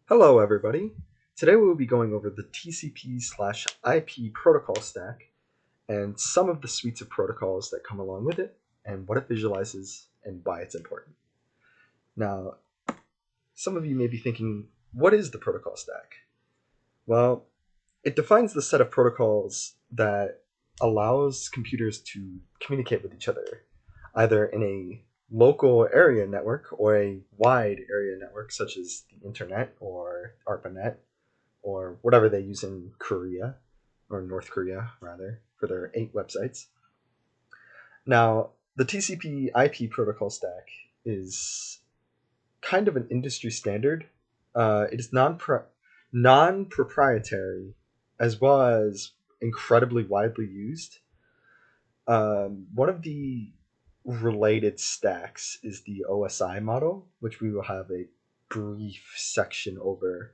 Hello, everybody. Today we will be going over the TCP/IP protocol stack and some of the suites of protocols that come along with it, and what it visualizes and why it's important. Now, some of you may be thinking, what is the protocol stack? Well, it defines the set of protocols that allows computers to communicate with each other, either in a local area network or a wide area network, such as the internet or ARPANET, or whatever they use in Korea, or North Korea, rather, for their 8 websites. Now, the TCP IP protocol stack is kind of an industry standard. It is non-proprietary as well as incredibly widely used. One of the related stacks is the OSI model, which we will have a brief section over.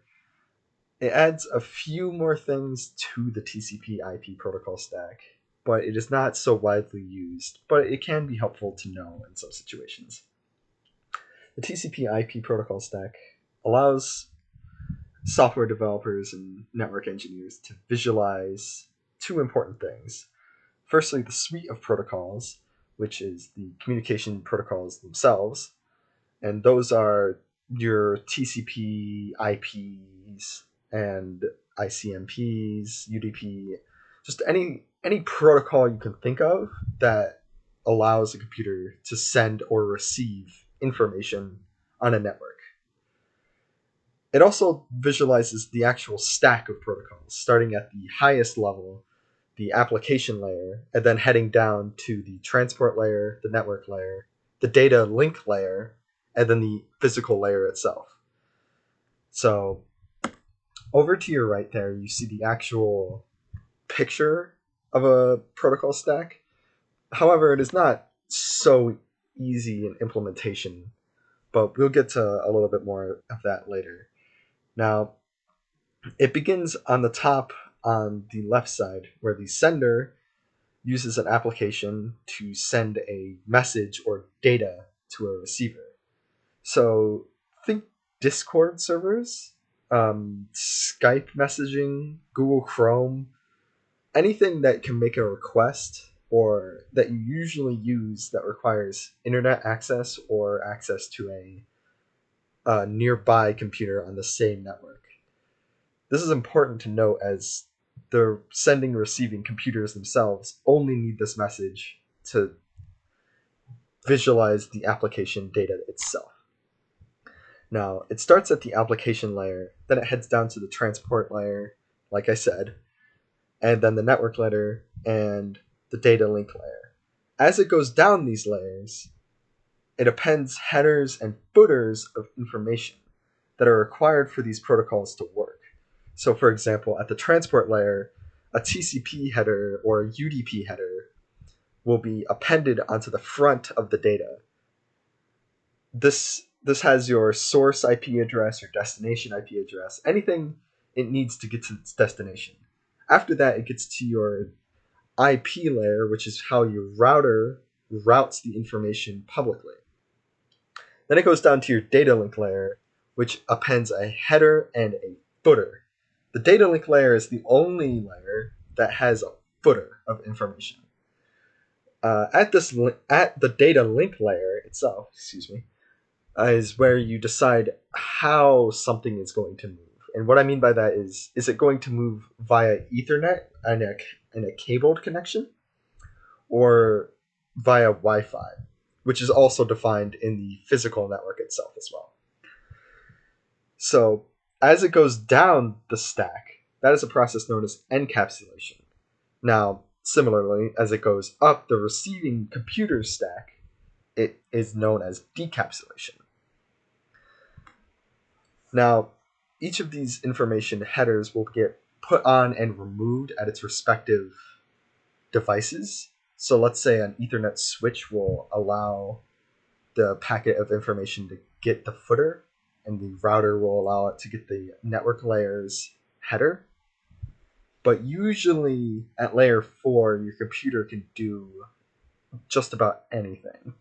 It adds a few more things to the TCP IP protocol stack, but it is not so widely used, but it can be helpful to know in some situations. The TCP IP protocol stack allows software developers and network engineers to visualize two important things. Firstly, the suite of protocols, which is the communication protocols themselves, and those are your TCP IPs and ICMPs, UDP, just any protocol you can think of that allows a computer to send or receive information on a network. It also visualizes the actual stack of protocols, starting at the highest level, the application layer, and then heading down to the transport layer, the network layer, the data link layer, and then the physical layer itself. So over to your right there, you see the actual picture of a protocol stack. However, it is not so easy in implementation, but we'll get to a little bit more of that later. Now, it begins on the top on the left side, where the sender uses an application to send a message or data to a receiver. So think Discord servers, Skype messaging, Google Chrome, anything that can make a request or that you usually use that requires internet access or access to a nearby computer on the same network. This is important to note as the sending and receiving computers themselves only need this message to visualize the application data itself. Now, it starts at the application layer, then it heads down to the transport layer, like I said, and then the network layer and the data link layer. As it goes down these layers, it appends headers and footers of information that are required for these protocols to work. So, for example, at the transport layer, a TCP header or a UDP header will be appended onto the front of the data. This has your source IP address or destination IP address, anything it needs to get to its destination. After that, it gets to your IP layer, which is how your router routes the information publicly. Then it goes down to your data link layer, which appends a header and a footer. The data link layer is the only layer that has a footer of information. At the data link layer itself, is where you decide how something is going to move. And what I mean by that is it going to move via Ethernet and a cabled connection, or via Wi-Fi, which is also defined in the physical network itself as well. So as it goes down the stack, that is a process known as encapsulation. Now, similarly, as it goes up the receiving computer stack, it is known as decapsulation. Now, each of these information headers will get put on and removed at its respective devices. So let's say an Ethernet switch will allow the packet of information to get the footer, and the router will allow it to get the network layer's header. But usually at layer 4, your computer can do just about anything.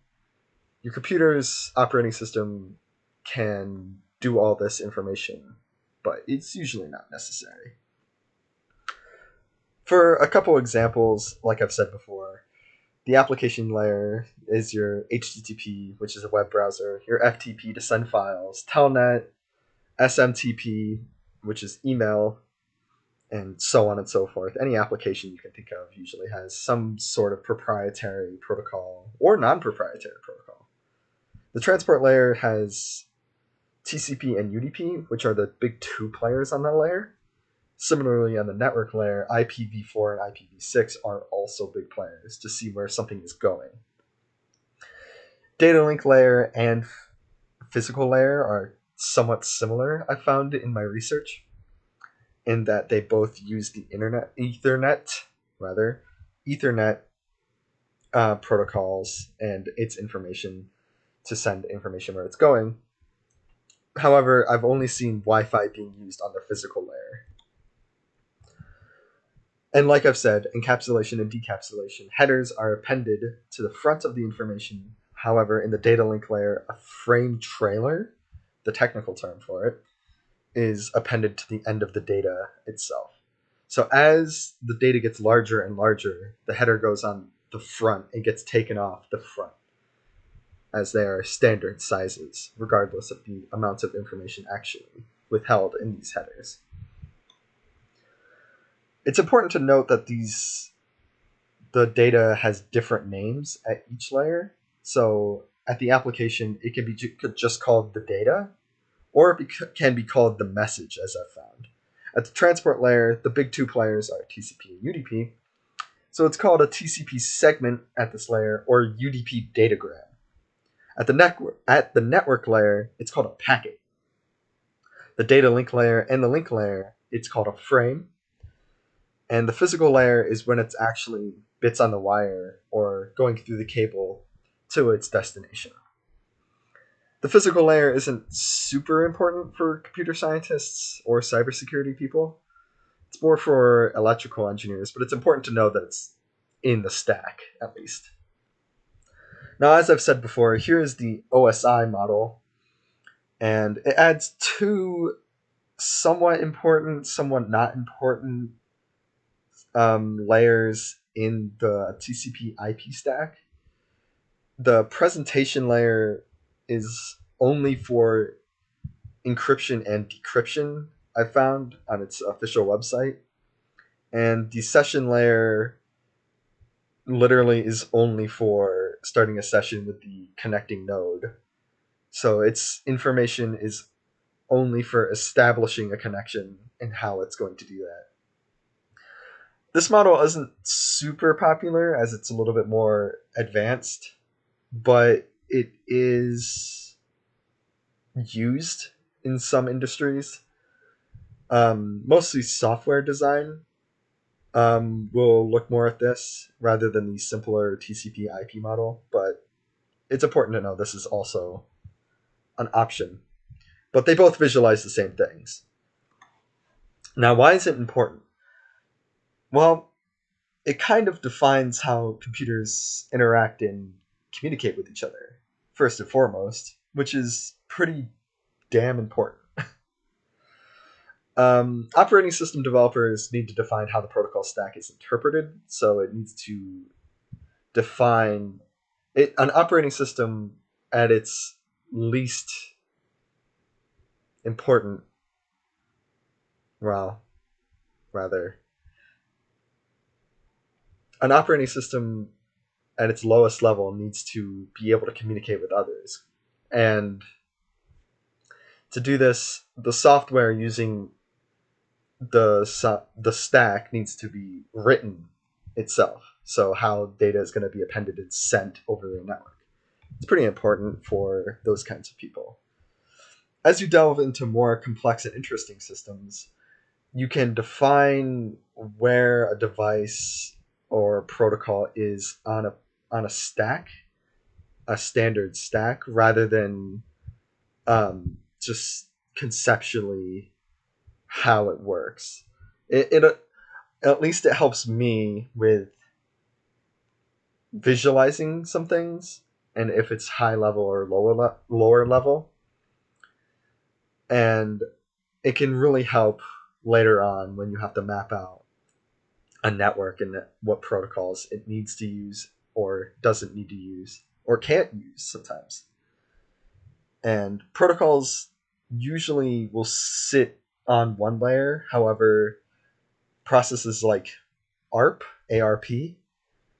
Your computer's operating system can do all this information but it's usually not necessary. For a couple examples, like I've said before, the application layer is your HTTP, which is a web browser, your FTP to send files, Telnet, SMTP, which is email, and so on and so forth. Any application you can think of usually has some sort of proprietary protocol or non-proprietary protocol. The transport layer has TCP and UDP, which are the big two players on that layer. Similarly, on the network layer, IPv4 and IPv6 are also big players to see where something is going. Data link layer and physical layer are somewhat similar, I found in my research, in that they both use the Ethernet protocols and its information to send information where it's going. However, I've only seen Wi-Fi being used on the physical layer. And like I've said, encapsulation and decapsulation, headers are appended to the front of the information. However, in the data link layer, a frame trailer, the technical term for it, is appended to the end of the data itself. So as the data gets larger and larger, the header goes on the front and gets taken off the front, as they are standard sizes, regardless of the amounts of information actually withheld in these headers. It's important to note that the data has different names at each layer. So at the application, it can be just called the data, or it can be called the message, as I've found. At the transport layer, the big two players are TCP and UDP. So it's called a TCP segment at this layer, or UDP datagram. At the network layer, it's called a packet. The data link layer and the link layer, it's called a frame. And the physical layer is when it's actually bits on the wire or going through the cable to its destination. The physical layer isn't super important for computer scientists or cybersecurity people. It's more for electrical engineers, but it's important to know that it's in the stack, at least. Now, as I've said before, here is the OSI model, and it adds two somewhat important, somewhat not important layers in the TCP IP stack. The presentation layer is only for encryption and decryption, I found on its official website. And the session layer literally is only for starting a session with the connecting node. So its information is only for establishing a connection and how it's going to do that. This model isn't super popular as it's a little bit more advanced, but it is used in some industries. Mostly software design will look more at this rather than the simpler TCP IP model, but it's important to know this is also an option. But they both visualize the same things. Now, why is it important? Well, it kind of defines how computers interact and communicate with each other, first and foremost, which is pretty damn important. Operating system developers need to define how the protocol stack is interpreted, so it needs to define it. An operating system at its least important, well, rather, an operating system at its lowest level needs to be able to communicate with others. And to do this, the software using the stack needs to be written itself. So how data is going to be appended and sent over the network. It's pretty important for those kinds of people. As you delve into more complex and interesting systems, you can define where a device or protocol is on a stack, a standard stack, rather than just conceptually how it works. It at least it helps me with visualizing some things, and if it's high level or lower level. And it can really help later on when you have to map out a network and what protocols it needs to use or doesn't need to use or can't use sometimes. And protocols usually will sit on one layer. However, processes like ARP,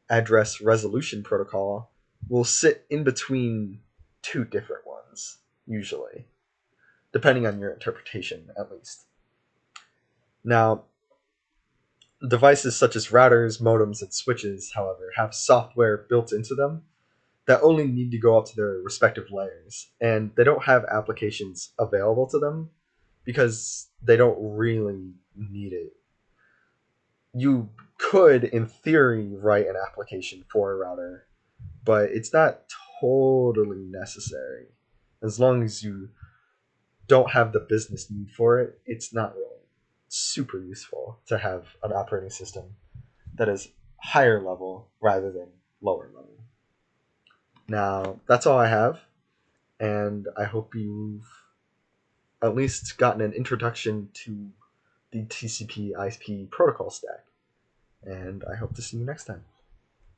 address resolution protocol, will sit in between two different ones, usually, depending on your interpretation, at least. Now, devices such as routers, modems, and switches, however, have software built into them that only need to go up to their respective layers, and they don't have applications available to them because they don't really need it. You could, in theory, write an application for a router, but it's not totally necessary. As long as you don't have the business need for it, it's not really super useful to have an operating system that is higher level rather than lower level. Now, that's all I have, and I hope you've at least gotten an introduction to the TCP IP protocol stack. And I hope to see you next time.